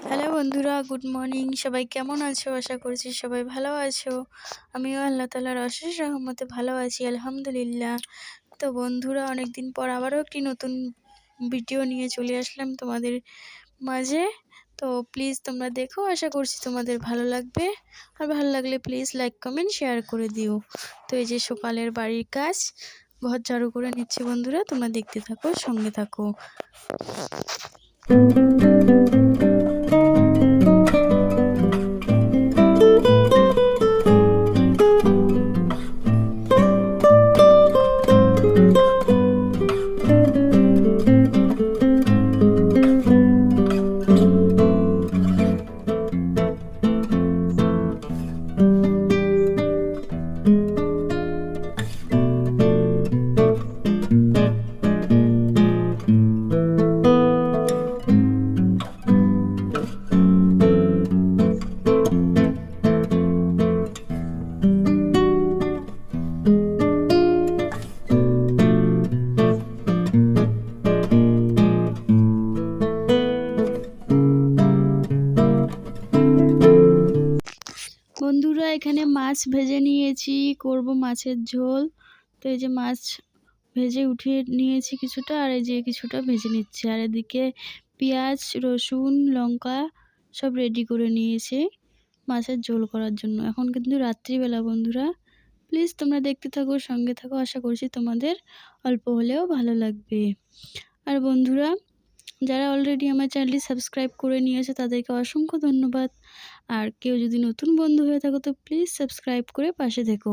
Hello বন্ধুরা, good morning. সবাই কেমন আছো? আশা করছি সবাই ভালো আছো। আমিও আল্লাহ তাআলার অশেষ রহমতে ভালো আছি, আলহামদুলিল্লাহ। তো বন্ধুরা, অনেক দিন পর আবারও একটি নতুন ভিডিও নিয়ে চলে আসলাম তোমাদের মাঝে। তো প্লিজ তোমরা দেখো, আশা করছি তোমাদের ভালো লাগবে। আর ভালো লাগলে প্লিজ লাইক কমেন্ট শেয়ার করে দিও। তো এই যে সকালের বাড়ির কাজ, ঘর ঝাড়ু করে নিচ্ছে বন্ধুরা, তোমরা দেখতে থাকো, সঙ্গে থাকো। বন্ধুরা, এখানে মাছ ভেজে নিয়েছি, করব মাছের ঝোল। তো এই যে মাছ ভেজে উঠিয়ে নিয়েছি কিছুটা, আর এই যে কিছুটা ভেজে নিচ্ছি। আর এদিকে পেঁয়াজ, রসুন, লঙ্কা সব রেডি করে নিয়েছি মাছের ঝোল করার জন্য। এখন কিন্তু রাত্রিবেলা বন্ধুরা, প্লিজ তোমরা দেখতে থাকো, সঙ্গে থাকো। আশা করছি তোমাদের অল্প হলেও ভালো লাগবে। আর বন্ধুরা, যারা অলরেডি আমার চ্যানেলটি সাবস্ক্রাইব করে নিয়েছে তাদেরকে অসংখ্য ধন্যবাদ। আর কেউ যদি নতুন বন্ধু হয়ে থাকো তো প্লিজ সাবস্ক্রাইব করে পাশে থেকো।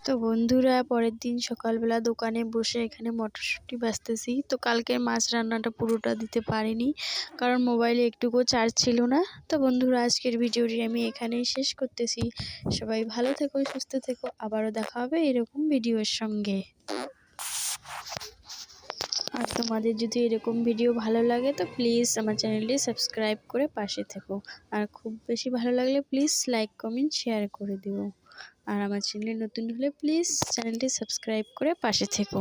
তো বন্ধুরা, পরের দিন সকালবেলা দোকানে বসে এখানে মটরশুঁটি বাছতেছি। তো কালকের মাছ রান্নাটা পুরোটা দিতে পারিনি, কারণ মোবাইলে একটুকুও চার্জ ছিল না। তো বন্ধুরা, আজকের ভিডিওটি আমি এখানেই শেষ করতেছি। সবাই ভালো থেকো, সুস্থ থেকো। আবারও দেখা হবে এরকম ভিডিওর সঙ্গে। আর তোমাদের যদি এরকম ভিডিও ভালো লাগে তো প্লিজ আমার চ্যানেলটি সাবস্ক্রাইব করে পাশে থেকো। আর খুব বেশি ভালো লাগলে প্লিজ লাইক কমেন্ট শেয়ার করে দিও। আর আমার চ্যানেলে নতুন হলে প্লিজ চ্যানেলটি সাবস্ক্রাইব করে পাশে থেকো।